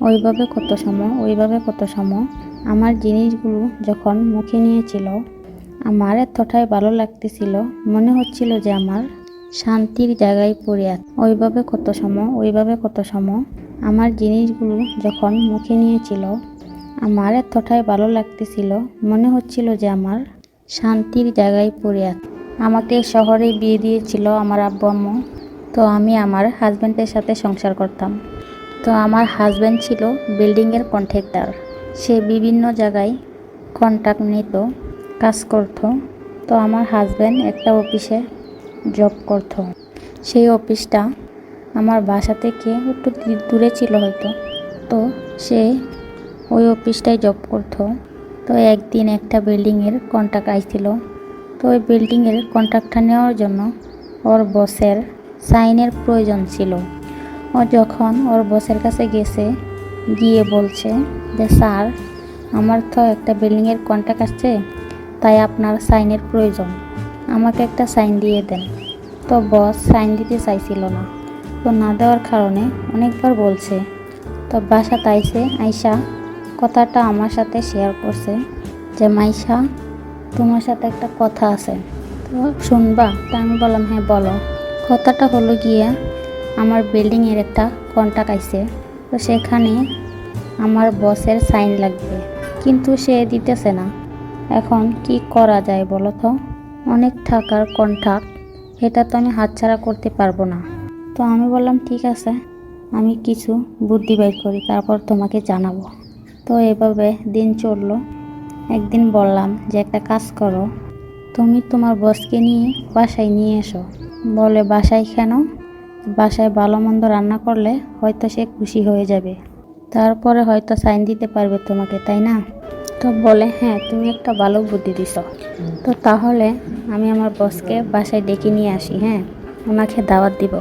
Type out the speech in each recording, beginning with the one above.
ওইভাবে কত সময় আমার জিনিসগুলো যখন মুখে নিয়েছিল, আমার এতটাই ভালো লাগতেছিল, মনে হচ্ছিল যে আমার শান্তির জায়গায় পড়ে আছে। ওইভাবে কত সময় আমার জিনিসগুলো যখন মুখে নিয়েছিল, আমার এতটাই ভালো লাগতেছিল, মনে হচ্ছিল যে আমার শান্তির জায়গায় পড়ে আছে। আমাকে শহরে বিয়ে দিয়েছিল আমার আব্বু আম্মু। তো আমি আমার হাজব্যান্ডের সাথে সংসার করতাম। তো আমার হাজব্যান্ড ছিল বিল্ডিংয়ের কন্ট্রাক্টর। সে বিভিন্ন জায়গায় কন্ট্রাক্ট নিত, কাজ করত। তো আমার হাজব্যান্ড একটা অফিসে জব করত। সেই অফিসটা আমার বাসা থেকে একটু দূরে ছিল হয়তো। তো সে ওই অফিসটায় জব করত। তো একদিন একটা বিল্ডিংয়ের কন্ট্রাক্ট আইছিল। তো ওই বিল্ডিংয়ের কন্ট্রাক্টটা নেওয়ার জন্য ওর বসের সাইনের প্রয়োজন ছিল। ও যখন ওর বসের কাছে গেছে, গিয়ে বলছে যে স্যার, আমার তো একটা বিল্ডিংয়ের কন্ট্রাক্ট আসছে, তাই আপনার সাইনের প্রয়োজন, আমাকে একটা সাইন দিয়ে দেন। তো বস সাইন দিতে চাইছিল না। তো না দেওয়ার কারণে অনেকবার বলছে। তো বাসাতে আইসা কথাটা আমার সাথে শেয়ার করছে যে মাইশা, তোমার সাথে একটা কথা আছে, তো শুনবা? তো আমি বললাম হ্যাঁ বলো। কথাটা হলো গিয়ে, আমার বিল্ডিংয়ের একটা কন্ট্রাক্ট আইছে। তো সেখানে আমার বসের সাইন লাগবে, কিন্তু সে দিতেছে না। এখন কি করা যায় বলো তো? অনেক টাকার কন্ট্রাক্ট, এটা তো আমি হাতছাড়া করতে পারবো না। তো আমি বললাম ঠিক আছে, আমি কিছু বুদ্ধি বের করি, তারপর তোমাকে জানাবো। তো এভাবে দিন চললো। একদিন বললাম যে একটা কাজ করো, তুমি তোমার বসকে নিয়ে বাসায় নিয়ে এসো। বলে বাসায় কেন? বাসায় ভালো মন্দ রান্না করলে হয়তো সে খুশি হয়ে যাবে, তারপরে হয়তো সাইন দিতে পারবে তোমাকে, তাই না? তো বলে হ্যাঁ, তুমি একটা ভালো বুদ্ধি দিছ। তো তাহলে আমি আমার বসকে বাসায় ডেকে নিয়ে আসি, হ্যাঁ, ওনাকে দাওয়াত দিব।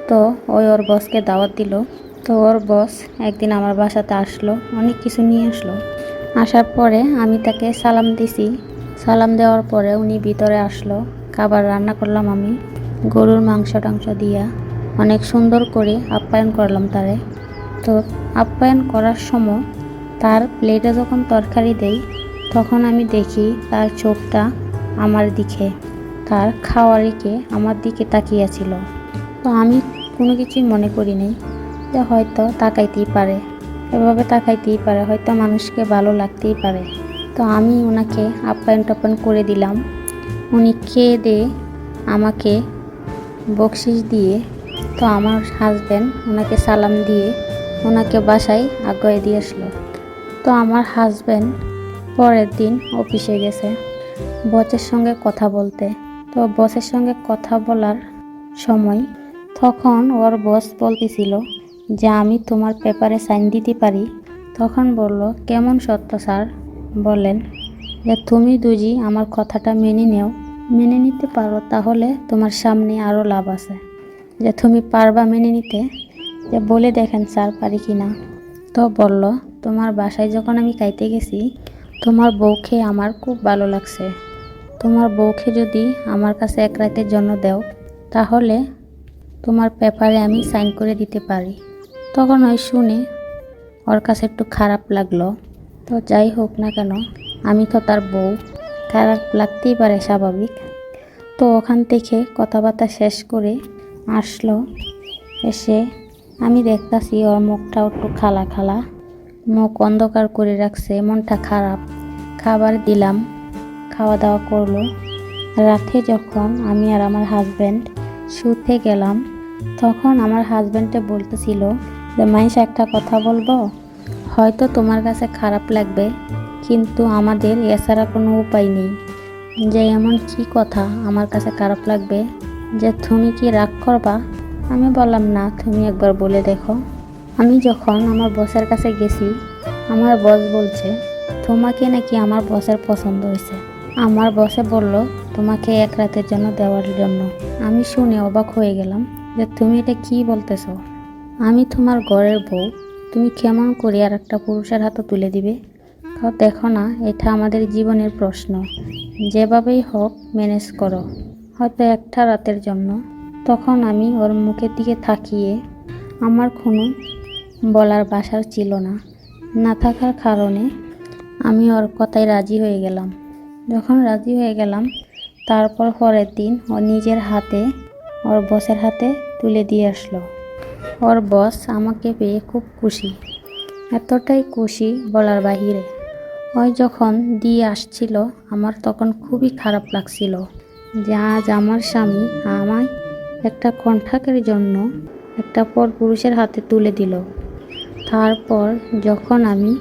তো ওর বসকে দাওয়াত দিল। তো ওর বস একদিন আমার বাসাতে আসলো, অনেক কিছু নিয়ে আসলো। আসার পরে আমি তাকে সালাম দিছি। সালাম দেওয়ার পরে উনি ভিতরে আসলো। খাবার রান্না করলাম আমি, গরুর মাংস টাংস দিয়া অনেক সুন্দর করে আপ্যায়ন করলাম তারে। তো আপ্যায়ন করার সময় তার প্লেটে যখন তরকারি দেই, তখন আমি দেখি তার চোখটা আমার দিকে, তার খাওয়া রেখে আমার দিকে তাকিয়েছিল। তো আমি কোনো কিছুই মনে করি নাই, যে হয়তো তাকাইতেই পারে, এভাবে তাকাইতেই পারে, হয়তো মানুষকে ভালো লাগতেই পারে। তো আমি ওনাকে আপ্যায়ন টাপ্যায়ন করে দিলাম। উনি খেয়ে দিয়ে আমাকে বকশিস দিয়ে, তো আমার হাজব্যান্ড ওনাকে সালাম দিয়ে ওনাকে বাসায় আগুয়ে দিয়ে আসলো। তো আমার হাজব্যান্ড পরের দিন অফিসে গেছে বসের সঙ্গে কথা বলতে। তো বসের সঙ্গে কথা বলার সময় তখন ওর বস বলতেছিল যে আমি তোমার পেপারে সাইন দিতে পারি। তখন বলল কেমন সত্য স্যার, বলেন। যে তুমি দুজি আমার কথাটা মেনে নিতে পারো, তাহলে তোমার সামনে আরও লাভ আছে। যে তুমি পারবা মেনে নিতে, যে বলে দেখেন স্যার পারি কি না। তো বলল তোমার বাসায় যখন আমি খাইতে গেছি, তোমার বউকে আমার খুব ভালো লাগছে। তোমার বউকে যদি আমার কাছে এক রাতের জন্য দাও, তাহলে তোমার পেপারে আমি সাইন করে দিতে পারি। তখন ওই শুনে ওর কাছে একটু খারাপ লাগলো। তো যাই হোক না কেন, আমি তো তার বউ, খারাপ লাগতেই পারে, স্বাভাবিক। তো ওখান থেকে কথাবার্তা শেষ করে আসলো। এসে আমি দেখতাছি ওর মুখটাও একটু খালা খালা, মুখ অন্ধকার করে রাখছে, মনটা খারাপ। খাবার দিলাম, খাওয়া দাওয়া করলো। রাতে যখন আমি আর আমার হাজব্যান্ড শুতে গেলাম, তখন আমার হাজব্যান্ডে বলতেছিল যে মাইশা একটা কথা বলবো, হয়তো তোমার কাছে খারাপ লাগবে, কিন্তু আমাদের এছাড়া কোনো উপায় নেই। যে এমন কি কথা আমার কাছে খারাপ লাগবে, যে তুমি কি রাগ করবা? আমি বললাম না, তুমি একবার বলে দেখো। আমি যখন আমার বসের কাছে গেছি, আমার বস বলছে তোমাকে নাকি আমার বসের পছন্দ হয়েছে। আমার বসে বলল তোমাকে এক রাতের জন্য দেওয়ার জন্য। আমি শুনে অবাক হয়ে গেলাম যে তুমি এটা কি বলতেছো? আমি তোমার ঘরের বউ, তুমি কেমন করে আর একটা পুরুষের হাতে তুলে দিবে? তো দেখো না, এটা আমাদের জীবনের প্রশ্ন, যেভাবেই হোক ম্যানেজ করো, হয়তো একটা রাতের জন্য। তখন আমি ওর মুখের দিকে তাকিয়ে আমার কোনো বলার ভাষাও ছিল না। না থাকার কারণে আমি ওর কথায় রাজি হয়ে গেলাম। যখন রাজি হয়ে গেলাম, তারপর পরের দিন ও নিজের হাতে ওর বসের হাতে তুলে দিয়ে আসলো। ওর বস আমাকে পেয়ে খুব খুশি, এতটাই খুশি বলার বাহিরে। ওই যখন দিয়ে আসছিল, আমার তখন খুবই খারাপ লাগছিল যে আজ আমার স্বামী আমায় একটা কন্ট্রাক্টের জন্য একটা পরপুরুষের হাতে তুলে দিল। তারপর যখন আমি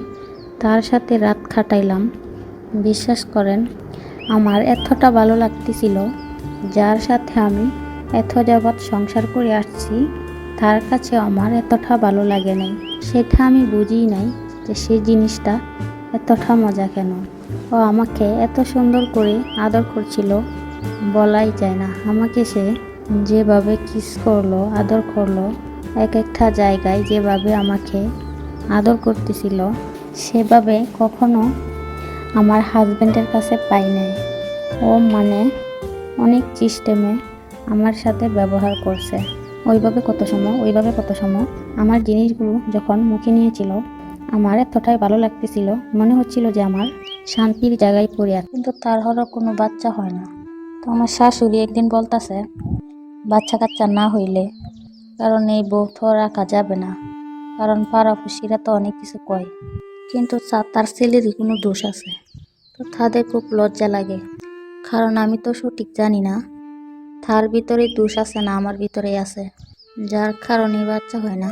তার সাথে রাত কাটাইলাম, বিশ্বাস করেন আমার এতটা ভালো লাগতেছিল, যার সাথে আমি এত যাবৎ সংসার করে আসছি তার কাছে আমার এতটা ভালো লাগে নাই। সেটা আমি বুঝি নাই যে সেই জিনিসটা এতটা মজা কেন। ও আমাকে এত সুন্দর করে আদর করছিল, বলাই যায় না। আমাকে সে যেভাবে কিস করলো, আদর করলো, এক একটা জায়গায় যেভাবে আমাকে আদর করতেছিল, সেভাবে কখনো আমার হাজব্যান্ডের কাছে পাই নাই। ও মানে অনেক সিস্টেমে আমার সাথে ব্যবহার করছে। ওইভাবে কত সময় আমার জিনিসগুলো যখন মুখে নিয়েছিল, আমার এতটাই ভালো লাগতেছিল, মনে হচ্ছিল যে আমার শান্তির জায়গায় পড়ে আছে। কিন্তু তার হলো কোনো বাচ্চা হয় না। তো আমার শাশুড়ি একদিন বলতেছে, বাচ্চা কাচ্চা না হইলে, কারণ এই বউ তো রাখা যাবে না, কারণ পাড়াপড়শিরা তো অনেক কিছু কয়, কিন্তু তার ছেলেরই কোনো দোষ আছে। তো তাদের খুব লজ্জা লাগে, কারণ আমি তো সঠিক জানি না তার ভিতরে দোষ আছে না আমার ভিতরে আছে, যার কারণে বাচ্চা হয় না।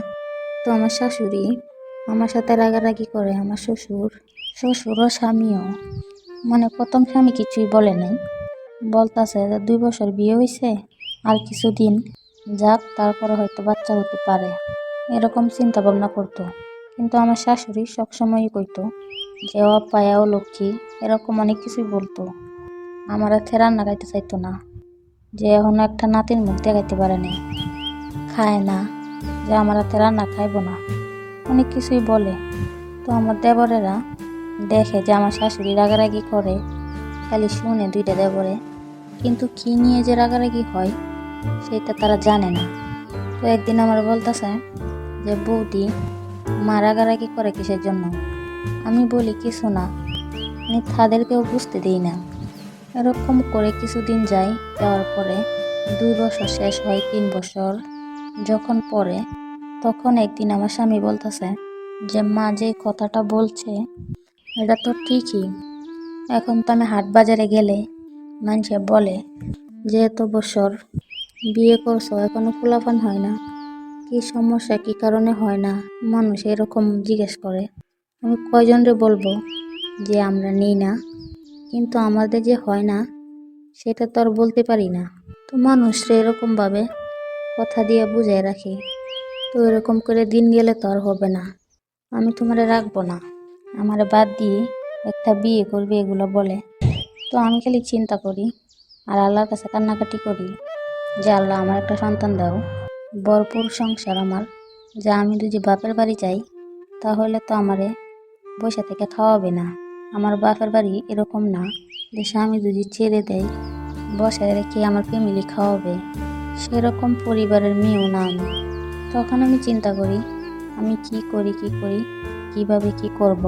তো আমার শাশুড়ি আমার সাথে রাগারাগি করে। আমার শ্বশুর ও স্বামীও, মানে প্রথম স্বামী কিছুই বলে নাই, বলতাছে যে 2 বছর বিয়ে হয়েছে, আর কিছুদিন যাক, তারপরে হয়তো বাচ্চা হতে পারে, এরকম চিন্তা ভাবনা করতো। কিন্তু আমার শাশুড়ি সবসময়ই কইতো যে ও পায়াও লক্ষ্মী, এরকম অনেক কিছুই বলতো। আমার হাতে রান্না খাইতে চাইতো না, যে এখনো একটা নাতির মুখ দেখাইতে পারে নাই, খায় না, যে আমার হাতে রান্না খাইব না, অনেক কিছুই বলে। তো আমার দেবরেরা দেখে যে আমার শাশুড়ি রাগারাগি করে, খালি শুনে 2টা দেবরে, কিন্তু কি নিয়ে যে রাগারাগি হয় সেটা তারা জানে না। তো একদিন আমার বলতেছে যে বৌদি, মা রাগারাগি করে কিসের জন্য? আমি বলি কিছু না, আমি তাদেরকেও বুঝতে দিই না। এরকম করে কিছুদিন যায়, যাওয়ার পরে 2 বছর শেষ হয়, 3 বছর যখন পরে, তখন একদিন আমার স্বামী বলতেছে যে মা যে কথাটা বলছে এটা তো ঠিকই। এখন তো আমি হাট বাজারে গেলে মানুষে বলে যে এত বছর বিয়ে করছো, এখনো ফুলাফান হয় না, কি সমস্যা, কি কারণে হয় না, মানুষ এরকম জিজ্ঞেস করে। আমি কয়জনরে বলবো যে আমরা নেই না, কিন্তু আমাদের যে হয় না সেটা তো আর বলতে পারি না। তো মানুষরা এরকমভাবে কথা দিয়ে বুঝাই রাখি। তো এরকম করে দিন গেলে তো আর হবে না, আমি তোমারে রাখবো না, আমারে বাদ দিয়ে একটা বিয়ে করবে, এগুলো বলে। তো আমি খালি চিন্তা করি আর আল্লাহর কাছে কান্নাকাটি করি যে আল্লাহ আমার একটা সন্তান দাও, ভরপুর সংসার আমার, যে আমি যদি বাপের বাড়ি যাই তাহলে তো আমারে বসে থেকে খাওয়াবে না। আমার বাপের বাড়ি এরকম না যে স্বামী যদি ছেড়ে দেয় বসে রেখে আমার ফ্যামিলি খাওয়াবে, সেরকম পরিবারের মেয়েও না আমি। তখন আমি চিন্তা করি আমি কি করি, কিভাবে কি করব,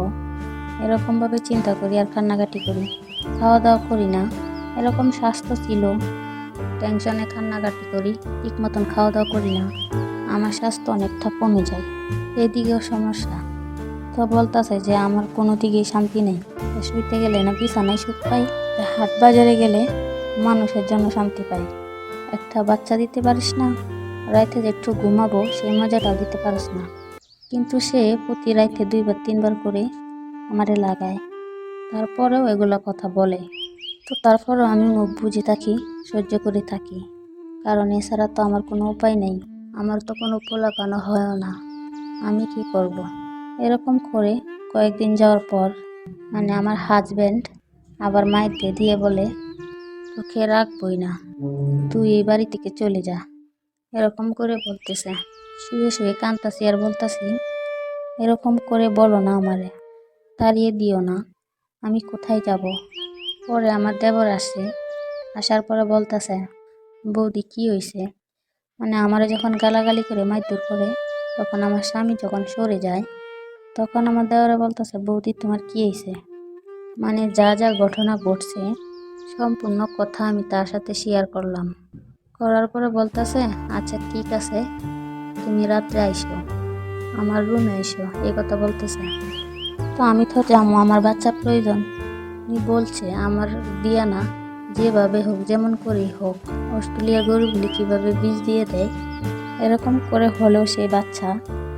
এরকমভাবে চিন্তা করি আর কান্নাকাটি করি। খাওয়া দাওয়া করি না, এরকম স্বাস্থ্য ছিল, টেনশনে কান্নাকাটি করি, ঠিক মতন খাওয়া দাওয়া করি না, আমার স্বাস্থ্য অনেকটা কমে যায়, এদিকেও সমস্যা। তো বলতেছে যে আমার কোনো দিকেই শান্তি নেই, শুইতে গেলে না বিছানায় সুখ পাই, হাট বাজারে গেলে মানুষের জন্য শান্তি পাই। একটা বাচ্চা দিতে পারিস না, রাইতে যে একটু ঘুমাবো সেই মজাটাও দিতে পারিস না। কিন্তু সে প্রতি রাইতে 2বার 3বার করে আমারে লাগায়, তারপরেও এগুলো কথা বলে। তো তারপরেও আমি মুখ বুঝে থাকি, সহ্য করে থাকি, কারণ এছাড়া তো আমার কোনো উপায় নেই, আমার তো কোনো পোলাপানো হয় না, আমি কি করব। এরকম করে কয়েকদিন যাওয়ার পর মানে আমার হাজব্যান্ড আবার মাইকে দিয়ে বলে তোকে রাখবই না, তুই এই বাড়ি থেকে চলে যা, এরকম করে বলতেছে। শুয়ে শুয়ে কাঁদতাছি আর বলতাছি এরকম করে বলো না, আমারে তাড়িয়ে দিও না, আমি কোথায় যাব। পরে আমার দেবর আসে, আসার পরে বলতেছে বৌদি কি হয়েছে, মানে আমারে যখন গালাগালি করে মারধর করে তখন আমার স্বামী যখন সরে যায়, তখন আমার দেওরে বলতেছে, বৌদি তোমার কি হয়েছে? মানে যা যা ঘটনা ঘটছে সম্পূর্ণ কথা আমি তার সাথে শেয়ার করলাম। করার পরে বলতেছে, আচ্ছা ঠিক আছে, তুমি রাত্রে আইসো, আমার রুমে এসো, এই কথা বলতেছে। তো আমি তো যাবো, আমার বাচ্চা প্রয়োজন। উনি বলছে আমার দিয়া না, যেভাবে হোক যেমন করেই হোক অস্ট্রেলিয়ার গরুগুলি কীভাবে বীজ দিয়ে দেয়, এরকম করে হলেও সেই বাচ্চা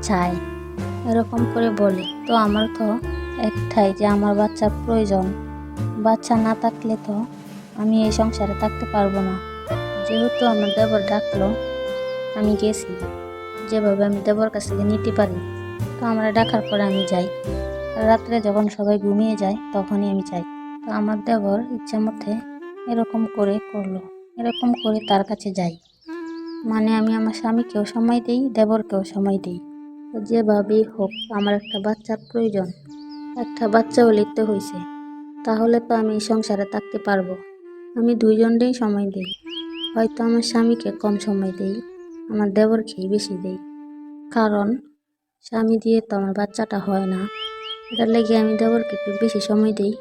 চায়, এরকম করে বলে। তো আমার তো একটাই যে আমার বাচ্চার প্রয়োজন, বাচ্চা না থাকলে তো আমি এই সংসারে থাকতে পারবো না। যেহেতু আমার দেবর ডাকলো, আমি গেছি, যেভাবে আমি দেবর কাছ থেকে নিতে পারি। তো আমরা ডাকার পরে আমি যাই, রাত্রে যখন সবাই ঘুমিয়ে যায় তখনই আমি যাই। তো আমার দেবর ইচ্ছা মতে এরকম করে করলো, এরকম করে তার কাছে যাই। মানে আমি আমার স্বামীকেও সময় দিই, দেবরকেও সময় দিই। তো যেভাবেই হোক আমার একটা বাচ্চার প্রয়োজন, একটা বাচ্চাও লিখতে হয়েছে, তাহলে তো আমি এই সংসারে থাকতে পারবো। আমি দুইজনেই সময় দিই, হয়তো আমার স্বামীকে কম সময় দিই, আমার দেবরকেই বেশি দিই, কারণ স্বামী দিয়ে তো আমার বাচ্চাটা হয় না। এটার লেগে আমি দেবরকে একটু বেশি সময় দিই।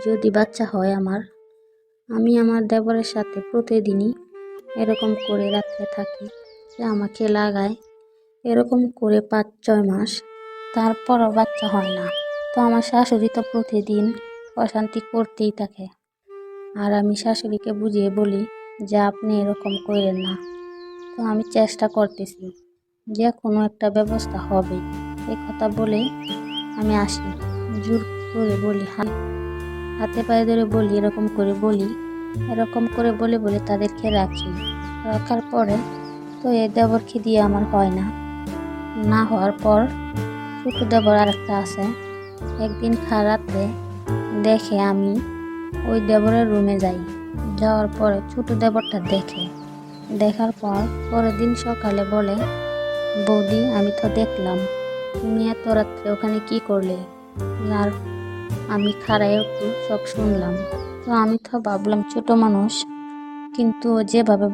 যদি বাচ্চা হয় আমার, আমি আমার দেবরের সাথে প্রতিদিনই এরকম করে রাত্রে থাকি, সে আমাকে লাগায়, এরকম করে 5-6 মাস, তারপরও বাচ্চা হয় না। তো আমার শাশুড়ি তো প্রতিদিন অশান্তি করতেই থাকে, আর আমি শাশুড়িকে বুঝিয়ে বলি যে আপনি এরকম করেন না। তো আমি চেষ্টা করতেছি যে কোনো একটা ব্যবস্থা হবে, এই কথা বলে আমি আসি, জোর করে বলি, হাতে পায়ে ধরে বলি, এরকম করে বলি, এরকম করে বলে বলে তাদেরকে রাখি। রাখার পরে তো এই দেবরকে দিয়ে আমার হয় না, না হওয়ার পর ছোট দেবর আরেকটা আছে, একদিন রাত্রে দেখে আমি ওই দেবরের রুমে যাই, যাওয়ার পরে ছোট দেবরটা দেখে, দেখার পর পরের দিন সকালে বলে, বৌদি আমি তো দেখলাম তুমি এত রাত্রে ওখানে কি করলে। আর আমি খাড়ায় একটু সব শুনলাম। তো আমি তো ভাবলাম ছোট মানুষ, কিন্তু ও যেভাবে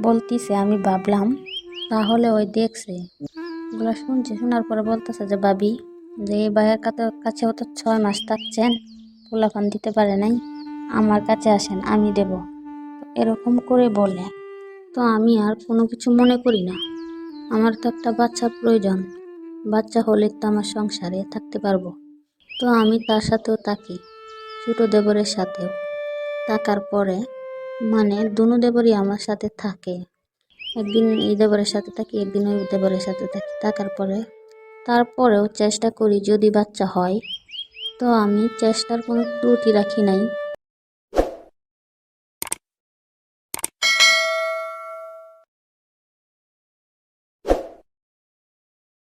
বলতিছে আমি ভাবলাম তাহলে ওই দেখছে। ওগুলো শুনছে, শোনার পরে বলতেছে যে ভাবি, যে এই ভাইয়ের কাছেও তো 6 মাস থাকছেন, পোলাপান দিতে পারে নাই, আমার কাছে আসেন আমি দেব, এরকম করে বলে। তো আমি আর কোনো কিছু মনে করি না, আমার তো একটা বাচ্চার প্রয়োজন, বাচ্চা হলে তো আমার সংসারে থাকতে পারবো। তো আমি তার সাথেও থাকি, ছোট দেবরের সাথেও। থাকার পরে মানে দুনো দেবরই আমার সাথে থাকে, একদিন এই দেবরের সাথে থাকি, একদিন ওই দেবরের সাথে থাকি। থাকার পরে তারপরেও চেষ্টা করি যদি বাচ্চা হয়, তো আমি চেষ্টার কোনো ত্রুটি রাখি নাই।